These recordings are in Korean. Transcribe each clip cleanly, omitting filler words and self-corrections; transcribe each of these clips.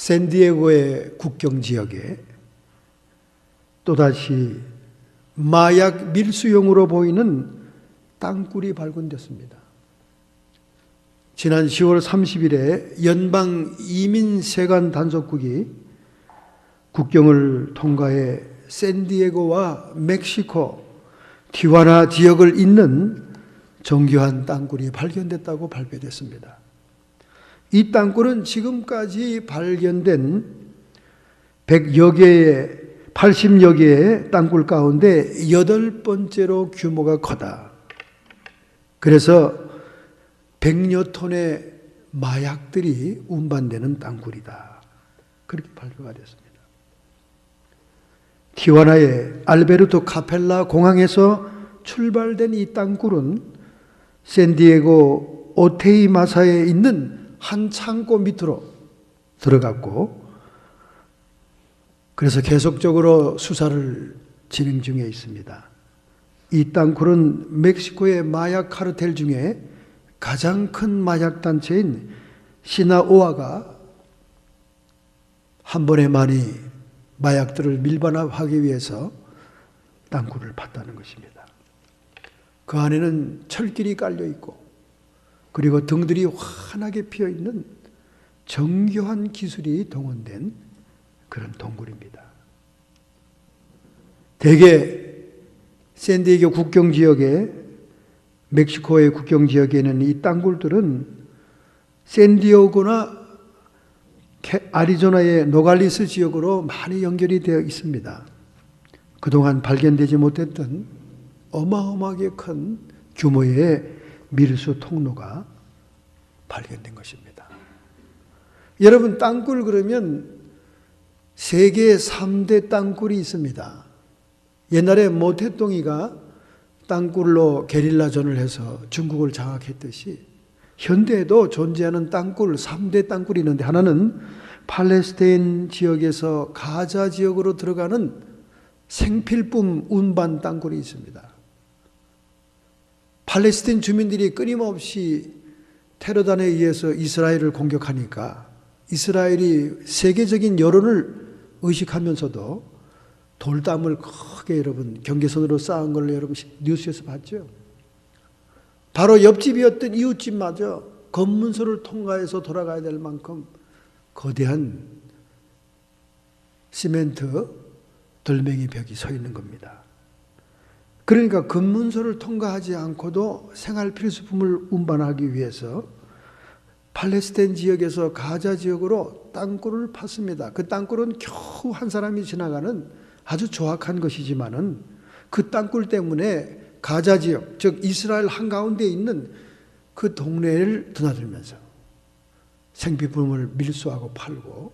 샌디에고의 국경 지역에 또다시 마약 밀수용으로 보이는 땅굴이 발견됐습니다. 지난 10월 30일에 연방 이민세관 단속국이 국경을 통과해 샌디에고와 멕시코 티juana 지역을 잇는 정교한 땅굴이 발견됐다고 발표됐습니다. 이 땅굴은 지금까지 발견된 80여 개의 땅굴 가운데 8번째로 규모가 크다. 그래서 100여 톤의 마약들이 운반되는 땅굴이다. 그렇게 발표가 됐습니다. 티juana의 알베르토 카펠라 공항에서 출발된 이 땅굴은 샌디에고 오테이마사에 있는 한 창고 밑으로 들어갔고, 그래서 계속적으로 수사를 진행 중에 있습니다. 이 땅굴은 멕시코의 마약 카르텔 중에 가장 큰 마약 단체인 시나오아가 한 번에 많이 마약들을 밀반합하기 위해서 땅굴을 팠다는 것입니다. 그 안에는 철길이 깔려 있고, 그리고 등들이 환하게 피어 있는 정교한 기술이 동원된 그런 동굴입니다. 대개 샌디에고 국경 지역에, 멕시코의 국경 지역에 있는 이 땅굴들은 샌디에고나 아리조나의 노갈리스 지역으로 많이 연결이 되어 있습니다. 그동안 발견되지 못했던 어마어마하게 큰 규모의 밀수 통로가 발견된 것입니다. 여러분, 땅굴 그러면 세계 3대 땅굴이 있습니다. 옛날에 모태똥이가 땅굴로 게릴라전을 해서 중국을 장악했듯이 현대에도 존재하는 땅굴 3대 땅굴이 있는데, 하나는 팔레스타인 지역에서 가자 지역으로 들어가는 생필품 운반 땅굴이 있습니다. 팔레스타인 주민들이 끊임없이 테러단에 의해서 이스라엘을 공격하니까 이스라엘이 세계적인 여론을 의식하면서도 돌담을 크게 여러분 경계선으로 쌓은 걸 여러분 뉴스에서 봤죠. 바로 옆집이었던 이웃집마저 검문소를 통과해서 돌아가야 될 만큼 거대한 시멘트 돌멩이 벽이 서 있는 겁니다. 그러니까 검문소를 통과하지 않고도 생활 필수품을 운반하기 위해서 팔레스타인 지역에서 가자 지역으로 땅굴을 팠습니다. 그 땅굴은 겨우 한 사람이 지나가는 아주 조악한 것이지만은 그 땅굴 때문에 가자 지역, 즉 이스라엘 한가운데 있는 그 동네를 드나들면서 생필품을 밀수하고 팔고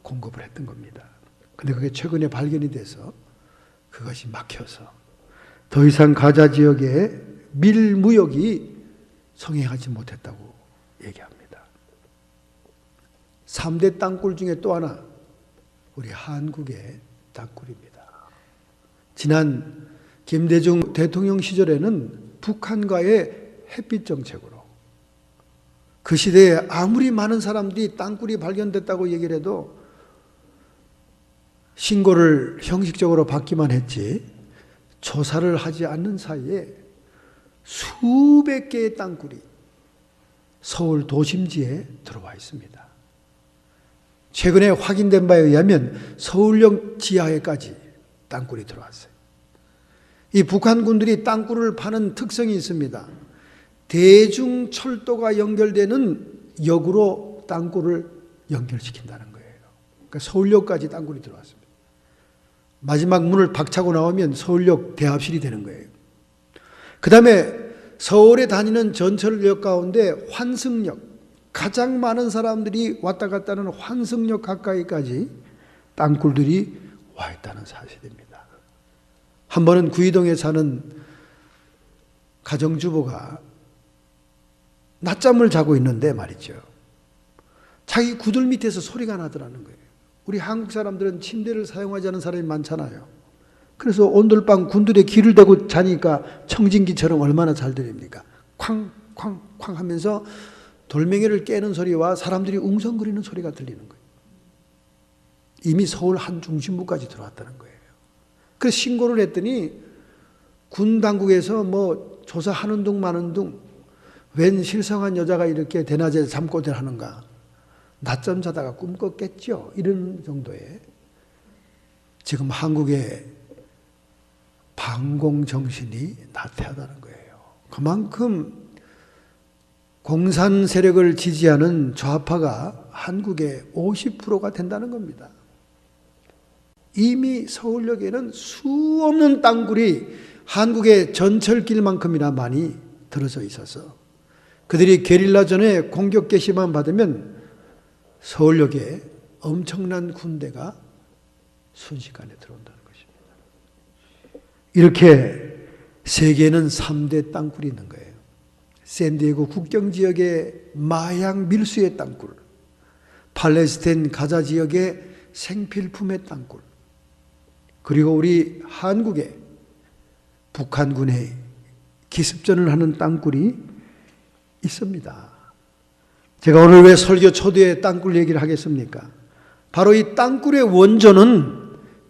공급을 했던 겁니다. 근데 그게 최근에 발견이 돼서 그것이 막혀서 더 이상 가자 지역에 밀무역이 성행하지 못했다고 얘기합니다. 3대 땅굴 중에 또 하나, 우리 한국의 땅굴입니다. 지난 김대중 대통령 시절에는 북한과의 햇빛 정책으로 그 시대에 아무리 많은 사람들이 땅굴이 발견됐다고 얘기를 해도 신고를 형식적으로 받기만 했지 조사를 하지 않는 사이에 수백 개의 땅굴이 서울 도심지에 들어와 있습니다. 최근에 확인된 바에 의하면 서울역 지하에까지 땅굴이 들어왔어요. 이 북한군들이 땅굴을 파는 특성이 있습니다. 대중철도가 연결되는 역으로 땅굴을 연결시킨다는 거예요. 그러니까 서울역까지 땅굴이 들어왔습니다. 마지막 문을 박차고 나오면 서울역 대합실이 되는 거예요. 그 다음에 서울에 다니는 전철역 가운데 환승역, 가장 많은 사람들이 왔다 갔다 하는 환승역 가까이까지 땅굴들이 와 있다는 사실입니다. 한 번은 구이동에 사는 가정주부가 낮잠을 자고 있는데 말이죠, 자기 구들 밑에서 소리가 나더라는 거예요. 우리 한국 사람들은 침대를 사용하지 않는 사람이 많잖아요. 그래서 온돌방 군들에 귀를 대고 자니까 청진기처럼 얼마나 잘 들립니까? 쾅 쾅 쾅 하면서 돌멩이를 깨는 소리와 사람들이 웅성거리는 소리가 들리는 거예요. 이미 서울 한 중심부까지 들어왔다는 거예요. 그래서 신고를 했더니 군 당국에서 뭐 조사하는 둥 마는 둥, 웬 실성한 여자가 이렇게 대낮에 잠꼬대를 하는가, 낮잠 자다가 꿈 꿨겠죠. 이런 정도의 지금 한국의 반공 정신이 나태하다는 거예요. 그만큼 공산 세력을 지지하는 좌파가 한국의 50%가 된다는 겁니다. 이미 서울역에는 수없는 땅굴이 한국의 전철길만큼이나 많이 들어서 있어서 그들이 게릴라전에 공격 개시만 받으면 서울역에 엄청난 군대가 순식간에 들어온다는 것입니다. 이렇게 세계에는 3대 땅굴이 있는 거예요. 샌디에고 국경지역의 마약 밀수의 땅굴, 팔레스타인 가자 지역의 생필품의 땅굴, 그리고 우리 한국에 북한군의 기습전을 하는 땅굴이 있습니다. 제가 오늘 왜 설교 초대에 땅굴 얘기를 하겠습니까? 바로 이 땅굴의 원조는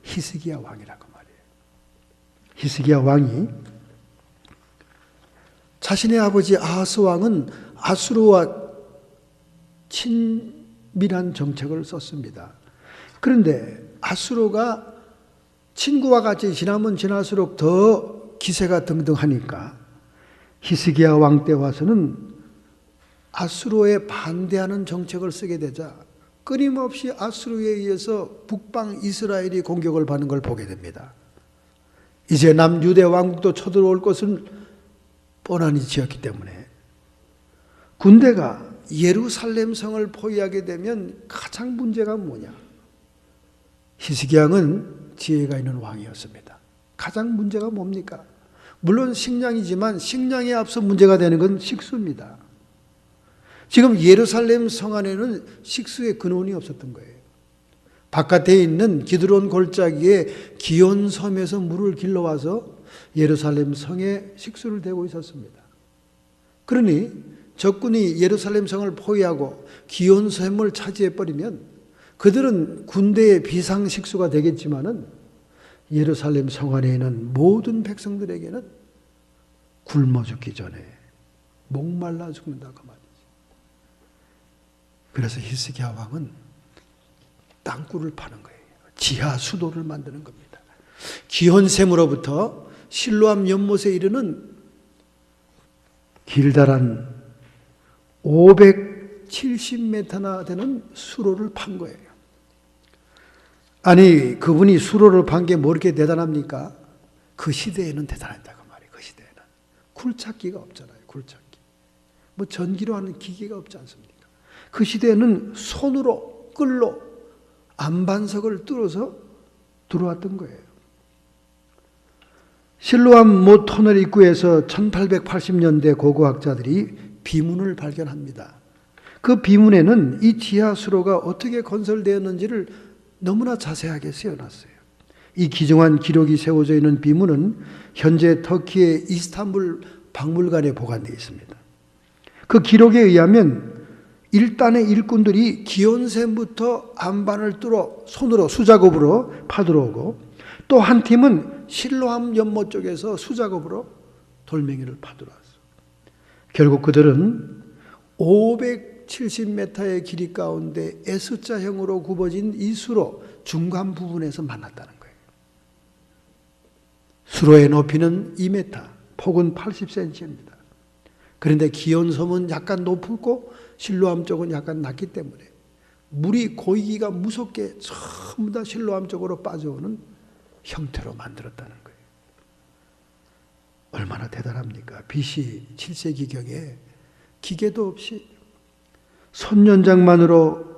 히스기야 왕이라고 말이에요. 히스기야 왕이 자신의 아버지 아하스 왕은 아수르와 친밀한 정책을 썼습니다. 그런데 아수르가 친구와 같이 지나면 지날수록 더 기세가 등등하니까 히스기야 왕 때 와서는 아수르에 반대하는 정책을 쓰게 되자 끊임없이 아수르에 의해서 북방 이스라엘이 공격을 받는 걸 보게 됩니다. 이제 남유대 왕국도 쳐들어올 것은 뻔하니 지었기 때문에 군대가 예루살렘 성을 포위하게 되면 가장 문제가 뭐냐? 히스기야 왕은 지혜가 있는 왕이었습니다. 가장 문제가 뭡니까? 물론 식량이지만 식량에 앞서 문제가 되는 건 식수입니다. 지금 예루살렘 성 안에는 식수의 근원이 없었던 거예요. 바깥에 있는 기드론 골짜기에 기온 섬에서 물을 길러와서 예루살렘 성에 식수를 대고 있었습니다. 그러니 적군이 예루살렘 성을 포위하고 기온 섬을 차지해버리면 그들은 군대의 비상식수가 되겠지만은 예루살렘 성 안에 있는 모든 백성들에게는 굶어 죽기 전에 목말라 죽는다고 말이죠. 그래서 히스기야 왕은 땅굴을 파는 거예요. 지하 수도를 만드는 겁니다. 기혼샘으로부터 실로암 연못에 이르는 길다란 570m나 되는 수로를 판 거예요. 아니 그분이 수로를 판 게 뭐 이렇게 대단합니까? 그 시대에는 대단했다고 말이에요. 그 시대에는 굴착기가 없잖아요. 굴착기. 뭐 전기로 하는 기계가 없지 않습니까? 그 시대에는 손으로 끌로 안반석을 뚫어서 들어왔던 거예요. 실로암 못 터널 입구에서 1880년대 고고학자들이 비문을 발견합니다. 그 비문에는 이 지하 수로가 어떻게 건설되었는지를 너무나 자세하게 쓰여놨어요. 이 귀중한 기록이 세워져 있는 비문은 현재 터키의 이스탄불 박물관에 보관되어 있습니다. 그 기록에 의하면 일단의 일꾼들이 기온샘부터 안반을 뚫어 손으로 수작업으로 파들어오고 또 한 팀은 실로암 연못 쪽에서 수작업으로 돌멩이를 파들어왔어요. 결국 그들은 570m의 길이 가운데 S자형으로 굽어진 이 수로 중간 부분에서 만났다는 거예요. 수로의 높이는 2m, 폭은 80cm입니다. 그런데 기온섬은 약간 높고 실로암 쪽은 약간 낮기 때문에 물이 고이기가 무섭게 전부 다 실로암 쪽으로 빠져오는 형태로 만들었다는 거예요. 얼마나 대단합니까? BC 7세기경에 기계도 없이 손연장만으로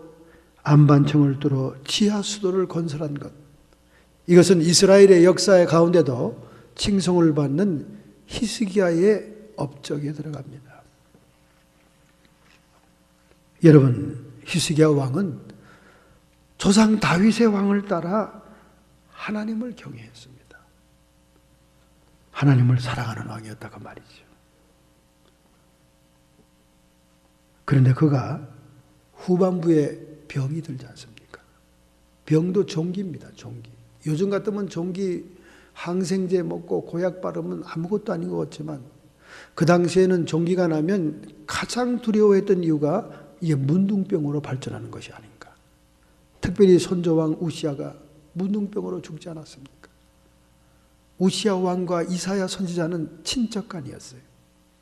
안반청을 뚫어 지하 수도를 건설한 것. 이것은 이스라엘의 역사의 가운데도 칭송을 받는 히스기야의 업적에 들어갑니다. 여러분, 히스기야 왕은 조상 다윗의 왕을 따라 하나님을 경외했습니다. 하나님을 사랑하는 왕이었다고 말이죠. 그런데 그가 후반부에 병이 들지 않습니까? 병도 종기입니다. 종기. 요즘 같으면 종기 항생제 먹고 고약 바르면 아무것도 아닌 것 같지만 그 당시에는 종기가 나면 가장 두려워했던 이유가 이게 문둥병으로 발전하는 것이 아닌가. 특별히 선조왕 우시아가 문둥병으로 죽지 않았습니까? 우시아 왕과 이사야 선지자는 친척간이었어요.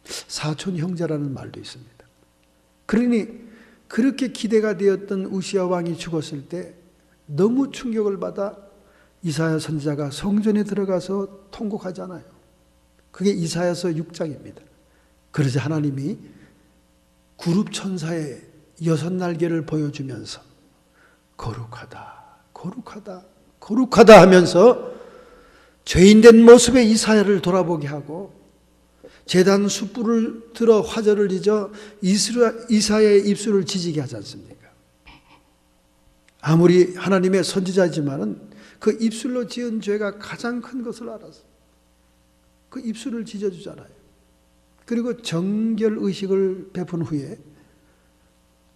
사촌 형제라는 말도 있습니다. 그러니 그렇게 기대가 되었던 우시아 왕이 죽었을 때 너무 충격을 받아 이사야 선지자가 성전에 들어가서 통곡하잖아요. 그게 이사야서 6장입니다. 그러자 하나님이 구룹 천사의 6날개를 보여주면서 거룩하다, 거룩하다, 거룩하다 하면서 죄인된 모습의 이사야를 돌아보게 하고 제단 숯불을 들어 화절을 잊어 이사야의 입술을 지지게 하지 않습니까? 아무리 하나님의 선지자지만은 그 입술로 지은 죄가 가장 큰 것을 알아서 그 입술을 찢어주잖아요. 그리고 정결의식을 베푼 후에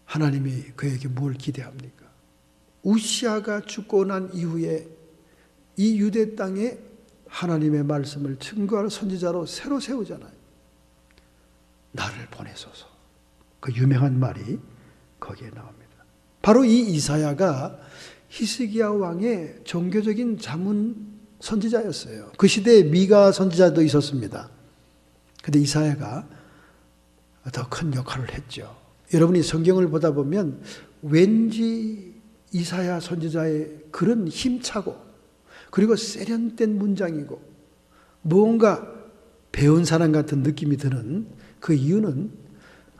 하나님이 그에게 뭘 기대합니까? 우시아가 죽고 난 이후에 이 유대 땅에 하나님의 말씀을 증거할 선지자로 새로 세우잖아요. 나를 보내소서. 그 유명한 말이 거기에 나옵니다. 바로 이 이사야가 히스기야 왕의 종교적인 자문 선지자였어요. 그 시대에 미가 선지자도 있었습니다. 그런데 이사야가 더 큰 역할을 했죠. 여러분이 성경을 보다 보면 왠지 이사야 선지자의 글은 힘차고 그리고 세련된 문장이고 무언가 배운 사람 같은 느낌이 드는 그 이유는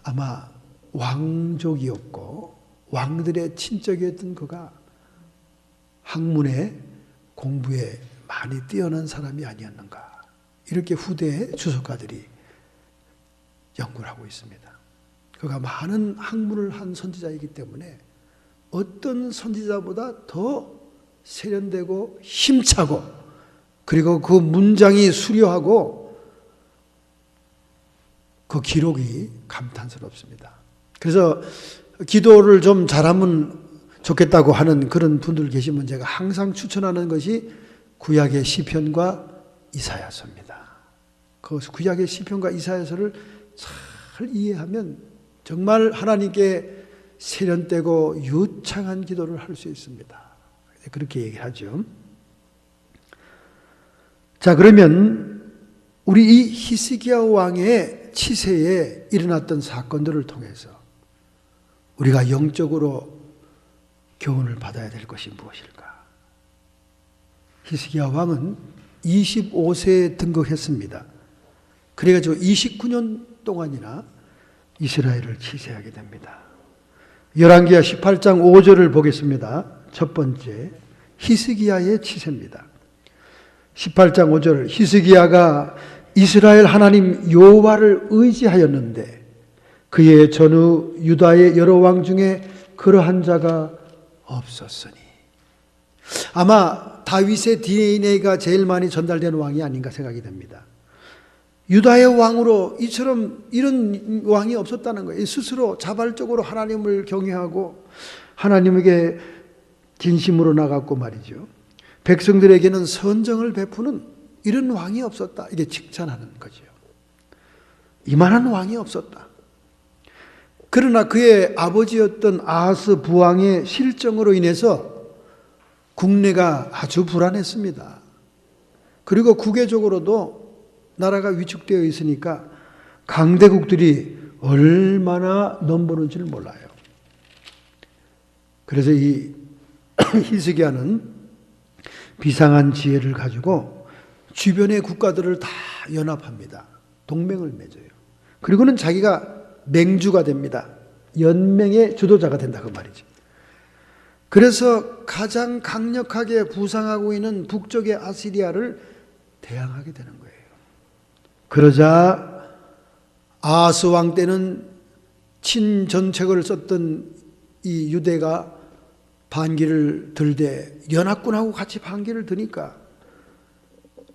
아마 왕족이었고 왕들의 친척이었던 그가 학문에 공부에 많이 뛰어난 사람이 아니었는가. 이렇게 후대의 주석가들이 연구를 하고 있습니다. 그가 많은 학문을 한 선지자이기 때문에 어떤 선지자보다 더 세련되고 힘차고 그리고 그 문장이 수려하고 그 기록이 감탄스럽습니다. 그래서 기도를 좀 잘하면 좋겠다고 하는 그런 분들 계시면 제가 항상 추천하는 것이 구약의 시편과 이사야서입니다. 그 구약의 시편과 이사야서를 잘 이해하면 정말 하나님께 세련되고 유창한 기도를 할 수 있습니다. 그렇게 얘기를 하죠. 자, 그러면 우리 이 히스기야 왕의 치세에 일어났던 사건들을 통해서 우리가 영적으로 교훈을 받아야 될 것이 무엇일까? 히스기야 왕은 25세에 등극했습니다. 그래가지고 29년 동안이나 이스라엘을 치세하게 됩니다. 열왕기하 18장 5절을 보겠습니다. 첫 번째, 히스기야의 치세입니다. 18장 5절, 히스기야가 이스라엘 하나님 여호와를 의지하였는데 그의 전후 유다의 여러 왕 중에 그러한 자가 없었으니. 아마 다윗의 DNA가 제일 많이 전달된 왕이 아닌가 생각이 됩니다. 유다의 왕으로 이런 왕이 없었다는 거예요. 스스로 자발적으로 하나님을 경외하고 하나님에게 진심으로 나갔고 말이죠. 백성들에게는 선정을 베푸는 이런 왕이 없었다. 이게 칭찬하는 거죠. 이만한 왕이 없었다. 그러나 그의 아버지였던 아하스 부왕의 실정으로 인해서 국내가 아주 불안했습니다. 그리고 국외적으로도 나라가 위축되어 있으니까 강대국들이 얼마나 넘보는지를 몰라요. 그래서 이 히스기야는 비상한 지혜를 가지고 주변의 국가들을 다 연합합니다. 동맹을 맺어요. 그리고는 자기가 맹주가 됩니다. 연맹의 주도자가 된다 그 말이죠. 그래서 가장 강력하게 부상하고 있는 북쪽의 아시리아를 대항하게 되는 거예요. 그러자 아하스 왕 때는 친전책을 썼던 이 유대가 반기를 들되 연합군하고 같이 반기를 드니까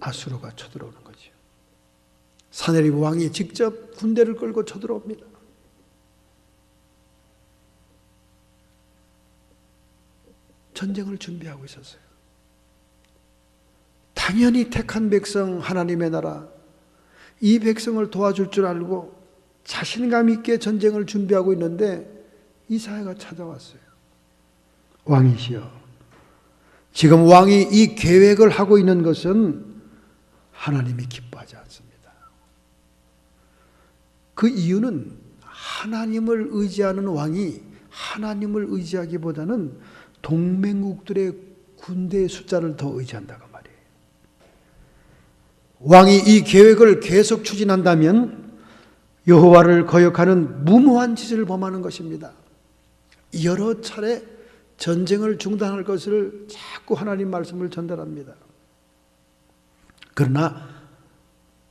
아수르가 쳐들어오는 거죠. 사네립 왕이 직접 군대를 끌고 쳐들어옵니다. 전쟁을 준비하고 있었어요. 당연히 택한 백성, 하나님의 나라, 이 백성을 도와줄 줄 알고 자신감 있게 전쟁을 준비하고 있는데 이사야가 찾아왔어요. 왕이시여, 지금 왕이 이 계획을 하고 있는 것은 하나님이 기뻐하지 않습니다. 그 이유는 하나님을 의지하는 왕이 하나님을 의지하기보다는 동맹국들의 군대의 숫자를 더 의지한다고 말이에요. 왕이 이 계획을 계속 추진한다면 여호와를 거역하는 무모한 짓을 범하는 것입니다. 여러 차례 전쟁을 중단할 것을 자꾸 하나님 말씀을 전달합니다. 그러나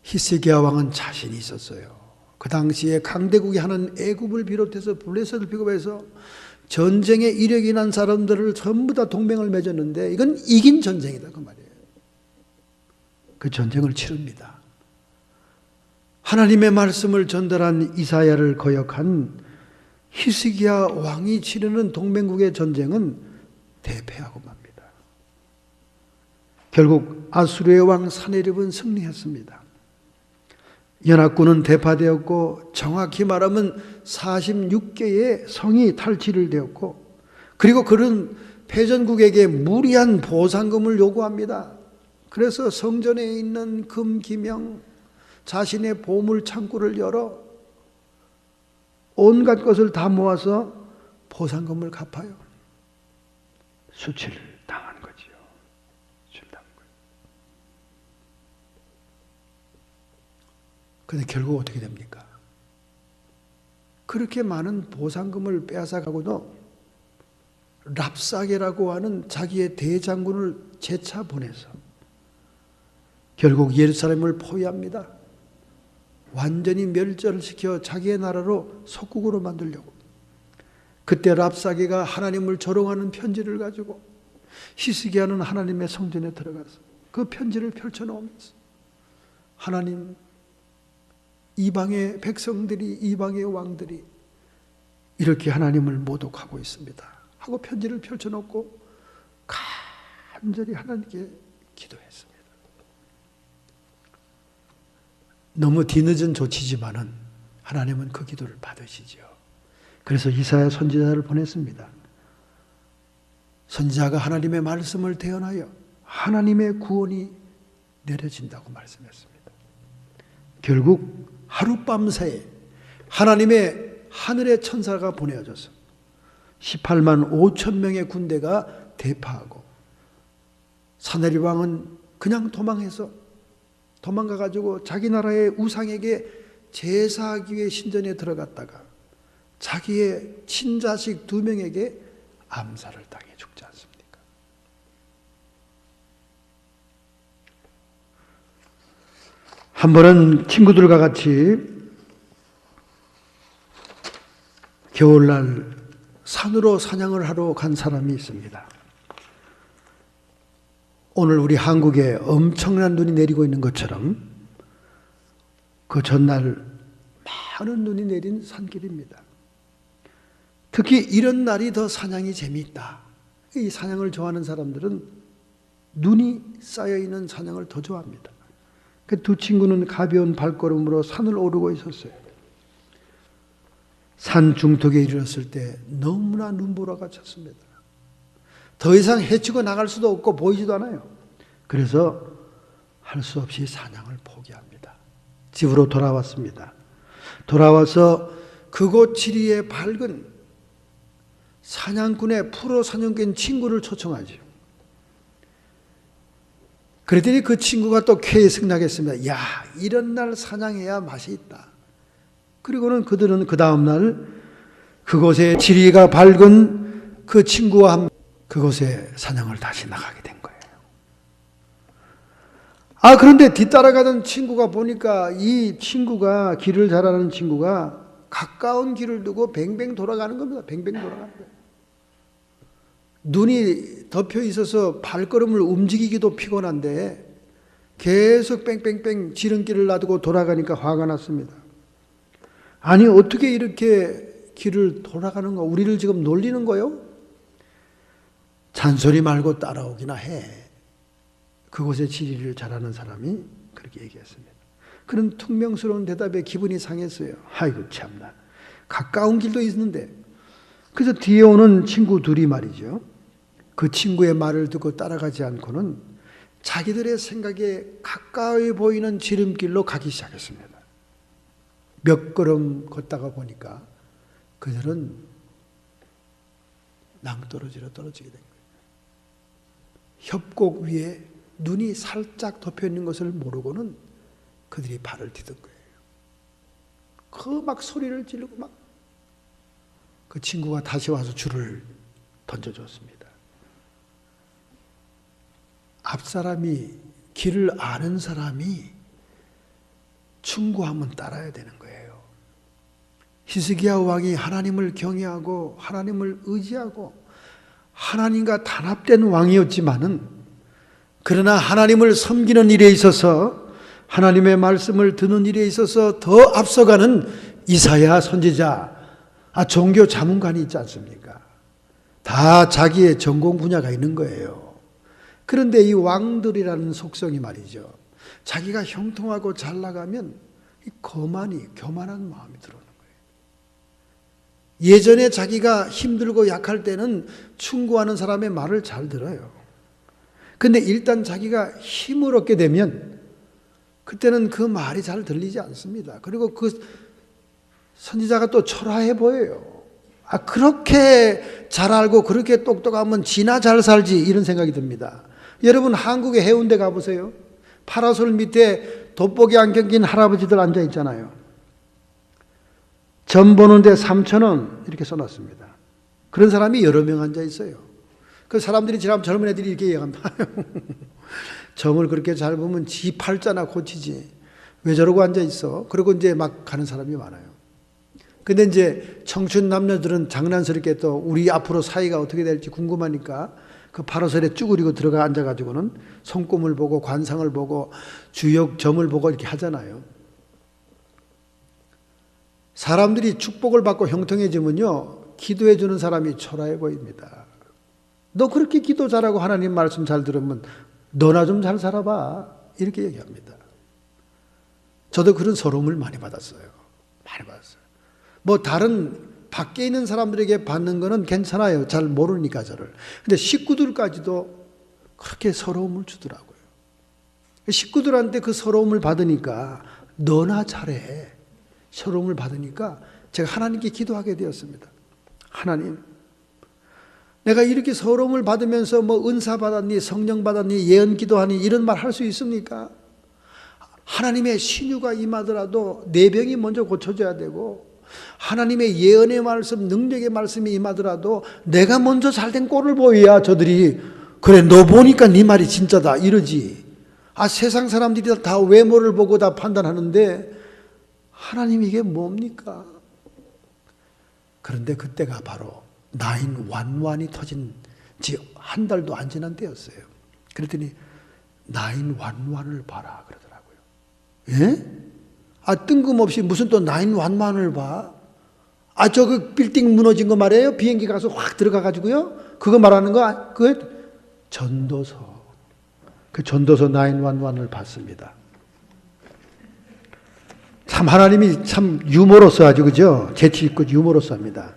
히스기야 왕은 자신이 있었어요. 그 당시에 강대국이 하는 애굽을 비롯해서 블레셋을 비롯해서 전쟁에 이력이 난 사람들을 전부 다 동맹을 맺었는데 이건 이긴 전쟁이다 그 말이에요. 그 전쟁을 치릅니다. 하나님의 말씀을 전달한 이사야를 거역한 히스기야 왕이 치르는 동맹국의 전쟁은 대패하고 맙니다. 결국 아수르의 왕 사네립은 승리했습니다. 연합군은 대파되었고 정확히 말하면 46개의 성이 탈취를 되었고, 그리고 그런 패전국에게 무리한 보상금을 요구합니다. 그래서 성전에 있는 금, 기명, 자신의 보물 창고를 열어 온갖 것을 다 모아서 보상금을 갚아요. 수치를 당한 거지요. 수치를 당한 거예요. 그런데 결국 어떻게 됩니까? 그렇게 많은 보상금을 빼앗아가고도 랍사게라고 하는 자기의 대장군을 재차 보내서 결국 예루살렘을 포위합니다. 완전히 멸절을 시켜 자기의 나라로 속국으로 만들려고. 그때 랍사게가 하나님을 조롱하는 편지를 가지고 히스기야는 하나님의 성전에 들어가서 그 편지를 펼쳐놓으면서 하나님, 이방의 백성들이, 이방의 왕들이 이렇게 하나님을 모독하고 있습니다 하고 편지를 펼쳐놓고 간절히 하나님께 기도했습니다. 너무 뒤늦은 조치지만은 하나님은 그 기도를 받으시죠. 그래서 이사야 선지자를 보냈습니다. 선지자가 하나님의 말씀을 대언하여 하나님의 구원이 내려진다고 말씀했습니다. 결국 하룻밤 사이에 하나님의 하늘의 천사가 보내어져서 18만 5천 명의 군대가 대파하고 사네립 왕은 그냥 도망가가지고 자기 나라의 우상에게 제사하기 위해 신전에 들어갔다가 자기의 친자식 2명에게 암살을 당해 죽지 않습니까? 한 번은 친구들과 같이 겨울날 산으로 사냥을 하러 간 사람이 있습니다. 오늘 우리 한국에 엄청난 눈이 내리고 있는 것처럼 그 전날 많은 눈이 내린 산길입니다. 특히 이런 날이 더 사냥이 재미있다. 이 사냥을 좋아하는 사람들은 눈이 쌓여있는 사냥을 더 좋아합니다. 그 두 친구는 가벼운 발걸음으로 산을 오르고 있었어요. 산 중턱에 이르렀을 때 너무나 눈보라가 쳤습니다. 더 이상 헤치고 나갈 수도 없고 보이지도 않아요. 그래서 할 수 없이 사냥을 포기합니다. 집으로 돌아왔습니다. 돌아와서 그곳 지리에 밝은 사냥꾼의 프로 사냥꾼 친구를 초청하죠. 그랬더니 그 친구가 또 쾌히 승낙했습니다. 야, 이런 날 사냥해야 맛이 있다. 그리고는 그들은 그 다음날 그곳에 지리가 밝은 그 친구와 함께 그곳에 사냥을 다시 나가게 된 거예요. 그런데 뒤따라가던 친구가 보니까 이 친구가, 길을 잘 아는 친구가 가까운 길을 두고 뱅뱅 돌아가는 겁니다. 뱅뱅 돌아가는 거예요. 눈이 덮여 있어서 발걸음을 움직이기도 피곤한데 계속 뺑뺑뺑 지름길을 놔두고 돌아가니까 화가 났습니다. 아니, 어떻게 이렇게 길을 돌아가는 거? 우리를 지금 놀리는 거요? 잔소리 말고 따라오기나 해. 그곳에 지리를 잘하는 사람이 그렇게 얘기했습니다. 그런 퉁명스러운 대답에 기분이 상했어요. 아이고 참나. 가까운 길도 있는데. 그래서 뒤에 오는 친구 둘이 말이죠. 그 친구의 말을 듣고 따라가지 않고는 자기들의 생각에 가까이 보이는 지름길로 가기 시작했습니다. 몇 걸음 걷다가 보니까 그들은 낭떠러지로 떨어지게 된 거예요. 협곡 위에 눈이 살짝 덮여 있는 것을 모르고는 그들이 발을 디딘 거예요. 그 막 소리를 지르고 막 그 친구가 다시 와서 줄을 던져줬습니다. 앞 사람이 길을 아는 사람이 충고하면 따라야 되는 거예요. 히스기야 왕이 하나님을 경외하고 하나님을 의지하고 하나님과 단합된 왕이었지만은 그러나 하나님을 섬기는 일에 있어서 하나님의 말씀을 듣는 일에 있어서 더 앞서가는 이사야 선지자, 종교 자문관이 있지 않습니까? 다 자기의 전공 분야가 있는 거예요. 그런데 이 왕들이라는 속성이 말이죠. 자기가 형통하고 잘 나가면 교만한 마음이 들어오는 거예요. 예전에 자기가 힘들고 약할 때는 충고하는 사람의 말을 잘 들어요. 근데 일단 자기가 힘을 얻게 되면 그때는 그 말이 잘 들리지 않습니다. 그리고 그 선지자가 또 초라해 보여요. 그렇게 잘 알고 그렇게 똑똑하면 지나 잘 살지 이런 생각이 듭니다. 여러분 한국의 해운대 가보세요. 파라솔 밑에 돋보기 안경 낀 할아버지들 앉아 있잖아요. 점 보는데 3,000원 이렇게 써놨습니다. 그런 사람이 여러 명 앉아 있어요. 그 사람들이 지나면 젊은 애들이 이렇게 얘기합니다. 점을 그렇게 잘 보면 지 팔자나 고치지 왜 저러고 앉아 있어? 그러고 이제 막 가는 사람이 많아요. 근데 이제 청춘 남녀들은 장난스럽게 또 우리 앞으로 사이가 어떻게 될지 궁금하니까 그 파라솔에 쭈그리고 들어가 앉아가지고는 손금을 보고 관상을 보고 주역 점을 보고 이렇게 하잖아요. 사람들이 축복을 받고 형통해지면요, 기도해 주는 사람이 초라해 보입니다. 너 그렇게 기도 잘하고 하나님 말씀 잘 들으면 너나 좀 잘 살아봐. 이렇게 얘기합니다. 저도 그런 서러움을 많이 받았어요. 많이 받았어요. 뭐 다른 밖에 있는 사람들에게 받는 거는 괜찮아요. 잘 모르니까 저를. 근데 식구들까지도 그렇게 서러움을 주더라고요. 식구들한테 그 서러움을 받으니까 너나 잘해. 서러움을 받으니까 제가 하나님께 기도하게 되었습니다. 하나님, 내가 이렇게 서러움을 받으면서 뭐 은사 받았니, 성령 받았니, 예언 기도하니 이런 말 할 수 있습니까? 하나님의 신유가 임하더라도 내 병이 먼저 고쳐져야 되고 하나님의 예언의 말씀, 능력의 말씀이 임하더라도 내가 먼저 잘된 꼴을 보여야 저들이 그래 너 보니까 네 말이 진짜다 이러지. 세상 사람들이 다 외모를 보고 다 판단하는데 하나님 이게 뭡니까? 그런데 그때가 바로 911이 터진 지 한 달도 안 지난 때였어요. 그랬더니 911을 봐라 그러더라고요. 예? 뜬금없이 무슨 또 911을 봐? 저 그 빌딩 무너진 거 말이에요? 비행기 가서 확 들어가가지고요? 그거 말하는 거? 그 전도서. 그 전도서 911을 봤습니다. 참 하나님이 참 유머러스 하죠, 그죠? 재치있고 유머러스 합니다.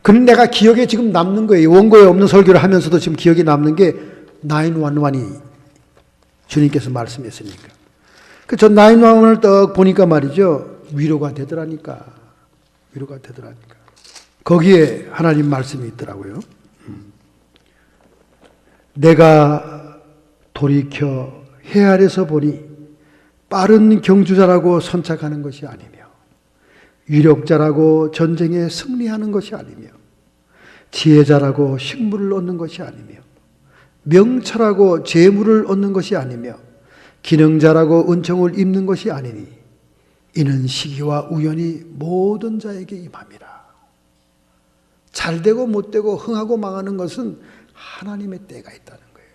그런데 내가 기억에 지금 남는 거예요. 원고에 없는 설교를 하면서도 지금 기억에 남는 게 911이 주님께서 말씀했으니까. 저 911을 딱 보니까 말이죠. 위로가 되더라니까. 위로가 되더라니까. 거기에 하나님 말씀이 있더라고요. 내가 돌이켜 해 아래서 보니 빠른 경주자라고 선착하는 것이 아니며 위력자라고 전쟁에 승리하는 것이 아니며 지혜자라고 식물을 얻는 것이 아니며 명철하고 재물을 얻는 것이 아니며 기능자라고 은총을 입는 것이 아니니 이는 시기와 우연이 모든 자에게 임함이라. 잘되고 못되고 흥하고 망하는 것은 하나님의 때가 있다는 거예요.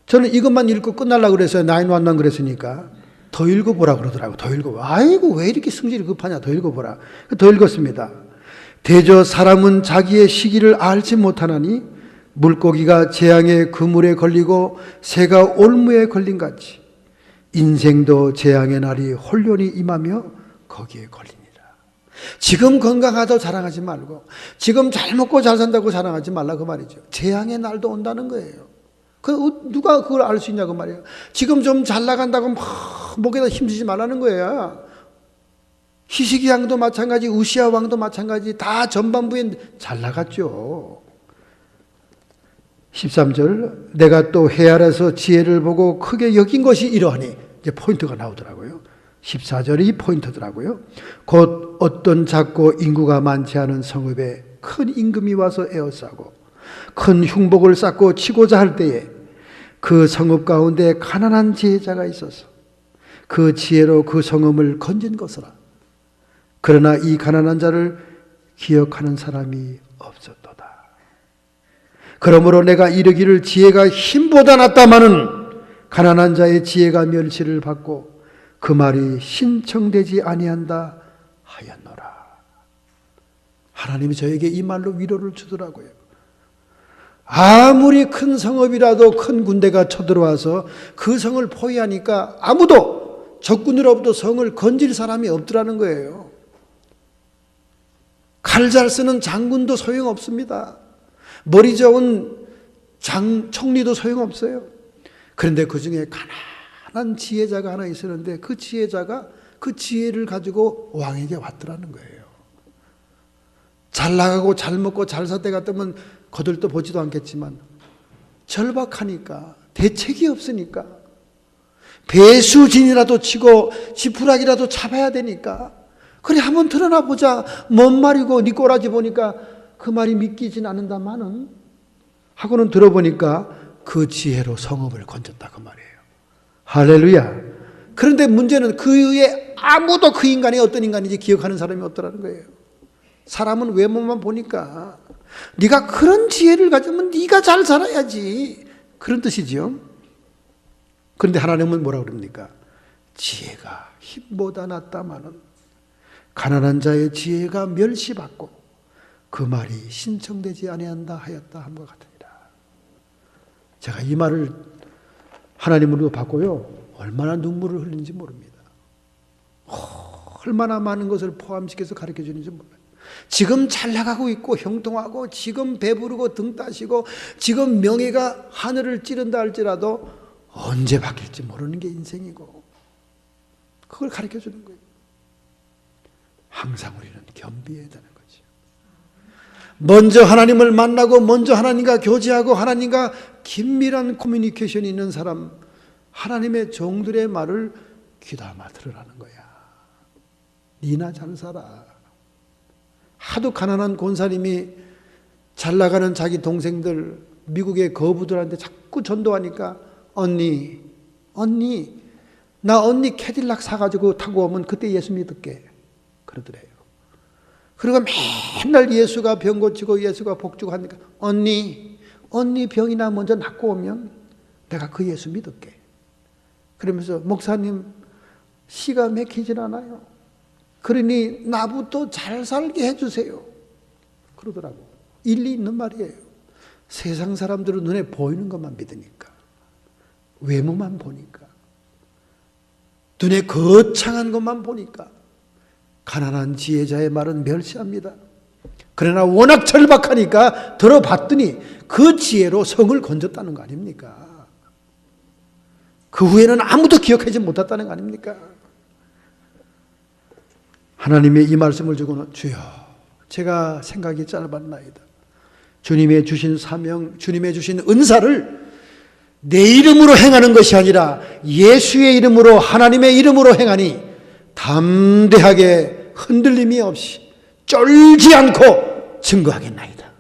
저는 이것만 읽고 끝날라고 그랬어요. 911 그랬으니까 더 읽어보라 그러더라고요. 더 읽어봐. 아이고 왜 이렇게 성질이 급하냐. 더 읽어보라. 더 읽었습니다. 대저 사람은 자기의 시기를 알지 못하나니 물고기가 재앙의 그물에 걸리고 새가 올무에 걸린 같이 인생도 재앙의 날이 홀연히 임하며 거기에 걸리니라. 지금 건강하다고 자랑하지 말고 지금 잘 먹고 잘 산다고 자랑하지 말라 그 말이죠. 재앙의 날도 온다는 거예요. 누가 그걸 알 수 있냐고 말이에요. 지금 좀 잘 나간다고 막 목에다 힘주지 말라는 거예요. 히스기야도 마찬가지, 우시야 왕도 마찬가지, 다 전반부엔 잘 나갔죠. 13절, 내가 또 해 아래서 지혜를 보고 크게 여긴 것이 이러하니, 이제 포인트가 나오더라고요. 14절이 포인트더라고요. 곧 어떤 작고 인구가 많지 않은 성읍에 큰 임금이 와서 에워싸고 큰 흉복을 쌓고 치고자 할 때에 그 성읍 가운데 가난한 지혜자가 있어서 그 지혜로 그 성읍을 건진 것이라. 그러나 이 가난한 자를 기억하는 사람이 없었도다. 그러므로 내가 이르기를 지혜가 힘보다 낫다마는 가난한 자의 지혜가 멸시를 받고 그 말이 신청되지 아니한다 하였노라. 하나님이 저에게 이 말로 위로를 주더라고요. 아무리 큰 성읍이라도 큰 군대가 쳐들어와서 그 성을 포위하니까 아무도 적군으로부터 성을 건질 사람이 없더라는 거예요. 칼 잘 쓰는 장군도 소용없습니다. 머리 좋은 총리도 소용없어요. 그런데 그 중에 가난한 지혜자가 하나 있었는데 그 지혜자가 그 지혜를 가지고 왕에게 왔더라는 거예요. 잘 나가고 잘 먹고 잘 살 때 같으면 거들떠 보지도 않겠지만 절박하니까 대책이 없으니까 배수진이라도 치고 지푸라기라도 잡아야 되니까 그래 한번 드러나 보자. 뭔 말이고 네 꼬라지 보니까 그 말이 믿기진 않는다마는 하고는 들어보니까 그 지혜로 성읍을 건졌다 그 말이에요. 할렐루야. 그런데 문제는 그 위에 아무도 그 인간이 어떤 인간인지 기억하는 사람이 없더라는 거예요. 사람은 외모만 보니까 네가 그런 지혜를 가지면 네가 잘 살아야지 그런 뜻이죠. 그런데 하나님은 뭐라고 그럽니까? 지혜가 힘보다 낫다마는 가난한 자의 지혜가 멸시받고 그 말이 신청되지 아니한다 하였다 함과 같으니라. 제가 이 말을 하나님으로 받고요 얼마나 눈물을 흘리는지 모릅니다. 얼마나 많은 것을 포함시켜서 가르쳐 주는지 몰라요. 지금 잘 나가고 있고 형통하고 지금 배부르고 등 따시고 지금 명예가 하늘을 찌른다 할지라도 언제 바뀔지 모르는 게 인생이고 그걸 가르쳐 주는 거예요. 항상 우리는 겸비해야 되는 거죠. 먼저 하나님을 만나고 먼저 하나님과 교제하고 하나님과 긴밀한 커뮤니케이션이 있는 사람, 하나님의 종들의 말을 귀담아 들으라는 거야. 니나 잘 살아. 하도 가난한 권사님이 잘 나가는 자기 동생들 미국의 거부들한테 자꾸 전도하니까 언니 나 언니 캐딜락 사가지고 타고 오면 그때 예수 믿을게 그러더래요. 그리고 맨날 예수가 병 고치고 예수가 복 주고 하니까 언니 병이나 먼저 낫고 오면 내가 그 예수 믿을게. 그러면서 목사님 씨가 맥히질 않아요. 그러니 나부터 잘 살게 해주세요. 그러더라고. 일리 있는 말이에요. 세상 사람들은 눈에 보이는 것만 믿으니까. 외모만 보니까. 눈에 거창한 것만 보니까. 가난한 지혜자의 말은 멸시합니다. 그러나 워낙 절박하니까 들어봤더니 그 지혜로 성을 건졌다는 거 아닙니까? 그 후에는 아무도 기억하지 못했다는 거 아닙니까? 하나님의 이 말씀을 주고는 주여 제가 생각이 짧았나이다. 주님의 주신 사명, 주님의 주신 은사를 내 이름으로 행하는 것이 아니라 예수의 이름으로 하나님의 이름으로 행하니 담대하게 흔들림이 없이 쫄지 않고 증거하겠나이다.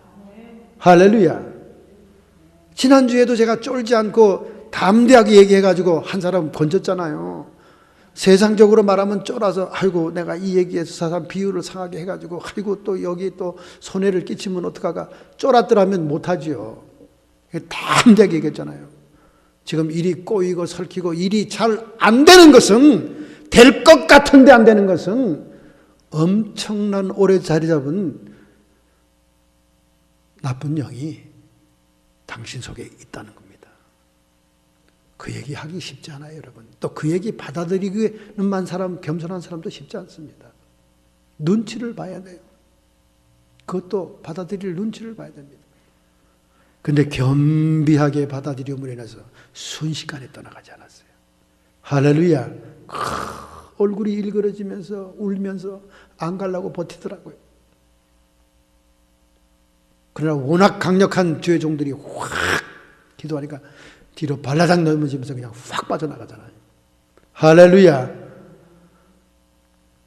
할렐루야. 지난주에도 제가 쫄지 않고 담대하게 얘기해가지고 한 사람 건졌잖아요. 세상적으로 말하면 쫄아서 아이고 내가 이 얘기에서 사람 비유를 상하게 해가지고 아이고 또 여기 또 손해를 끼치면 어떡하가. 쫄았더라면 못하지요. 담대하게 얘기했잖아요. 지금 일이 꼬이고 설키고 일이 잘 안 되는 것은 될 것 같은데 안 되는 것은 엄청난 오래 자리 잡은 나쁜 영이 당신 속에 있다는 겁니다. 그 얘기 하기 쉽지 않아요, 여러분. 또 그 얘기 받아들이기만 겸손한 사람도 쉽지 않습니다. 눈치를 봐야 돼요. 그것도 받아들일 눈치를 봐야 됩니다. 근데 겸비하게 받아들임으로 인해서 순식간에 떠나가지 않았어요. 할렐루야. 얼굴이 일그러지면서 울면서 안 가려고 버티더라고요. 그러나 워낙 강력한 주의 종들이 확 기도하니까 뒤로 발라당 넘어지면서 그냥 확 빠져나가잖아요. 할렐루야.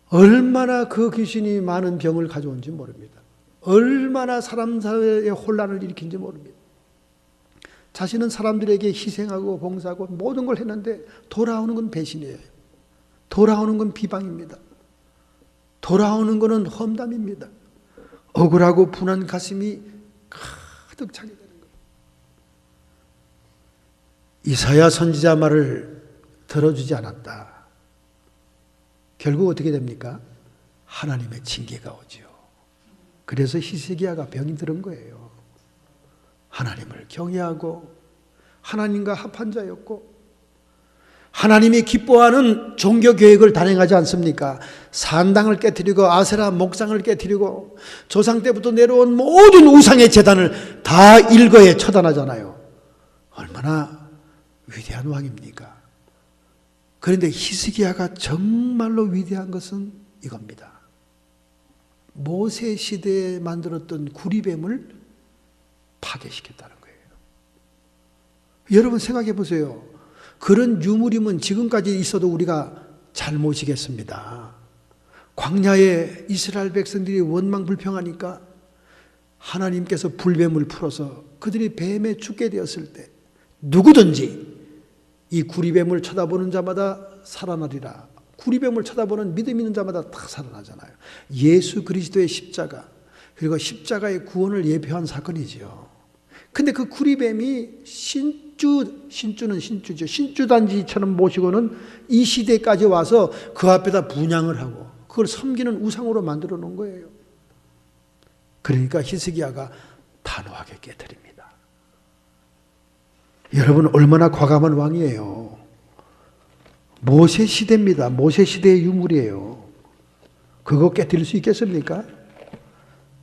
얼마나 그 귀신이 많은 병을 가져온지 모릅니다. 얼마나 사람 사회에 혼란을 일으킨지 모릅니다. 자신은 사람들에게 희생하고 봉사하고 모든 걸 했는데 돌아오는 건 배신이에요. 돌아오는 건 비방입니다. 돌아오는 것은 험담입니다. 억울하고 분한 가슴이 가득 차게 되는 거예요. 이사야 선지자 말을 들어주지 않았다. 결국 어떻게 됩니까? 하나님의 징계가 오죠. 그래서 히스기야가 병이 들은 거예요. 하나님을 경외하고 하나님과 합한 자였고 하나님이 기뻐하는 종교 계획을 단행하지 않습니까? 산당을 깨뜨리고 아세라 목상을 깨뜨리고 조상 때부터 내려온 모든 우상의 제단을 다 일거에 처단하잖아요. 얼마나 위대한 왕입니까? 그런데 히스기야가 정말로 위대한 것은 이겁니다. 모세 시대에 만들었던 구리뱀을 파괴시켰다는 거예요. 여러분 생각해 보세요. 그런 유물임은 지금까지 있어도 우리가 잘 모시겠습니다. 광야에 이스라엘 백성들이 원망불평하니까 하나님께서 불뱀을 풀어서 그들이 뱀에 죽게 되었을 때 누구든지 이 구리뱀을 쳐다보는 자마다 살아나리라. 구리뱀을 쳐다보는 믿음 있는 자마다 다 살아나잖아요. 예수 그리스도의 십자가 그리고 십자가의 구원을 예표한 사건이지요. 근데 그 구리뱀이 신주는 신주죠. 신주단지처럼 모시고는 이 시대까지 와서 그 앞에다 분향을 하고 그걸 섬기는 우상으로 만들어 놓은 거예요. 그러니까 히스기야가 단호하게 깨뜨립니다. 여러분 얼마나 과감한 왕이에요. 모세 시대입니다. 모세 시대의 유물이에요. 그거 깨뜨릴 수 있겠습니까?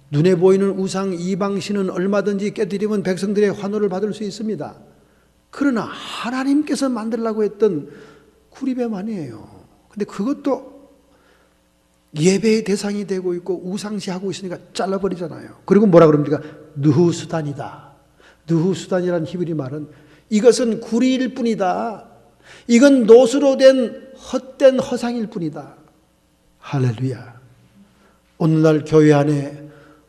눈에 보이는 우상 이방신은 얼마든지 깨뜨리면 백성들의 환호를 받을 수 있습니다. 그러나 하나님께서 만들려고 했던 구리뱀 아니에요. 근데 그것도 예배의 대상이 되고 있고 우상시하고 있으니까 잘라버리잖아요. 그리고 뭐라 그럽니까? 느후수단이다. 느후수단이라는 히브리 말은 이것은 구리일 뿐이다. 이건 노수로 된 헛된 허상일 뿐이다. 할렐루야. 오늘날 교회 안에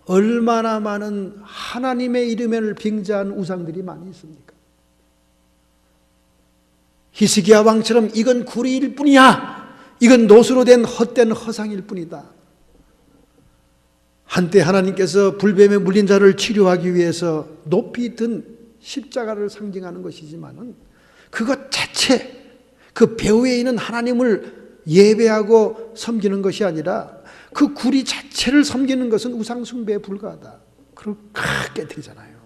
얼마나 많은 하나님의 이름을 빙자한 우상들이 많이 있습니까? 히스기야 왕처럼 이건 구리일 뿐이야. 이건 노수로 된 헛된 허상일 뿐이다. 한때 하나님께서 불뱀에 물린 자를 치료하기 위해서 높이 든 십자가를 상징하는 것이지만은 그것 자체 그 배후에 있는 하나님을 예배하고 섬기는 것이 아니라 그 구리 자체를 섬기는 것은 우상 숭배에 불과하다. 그걸 깨뜨리잖아요.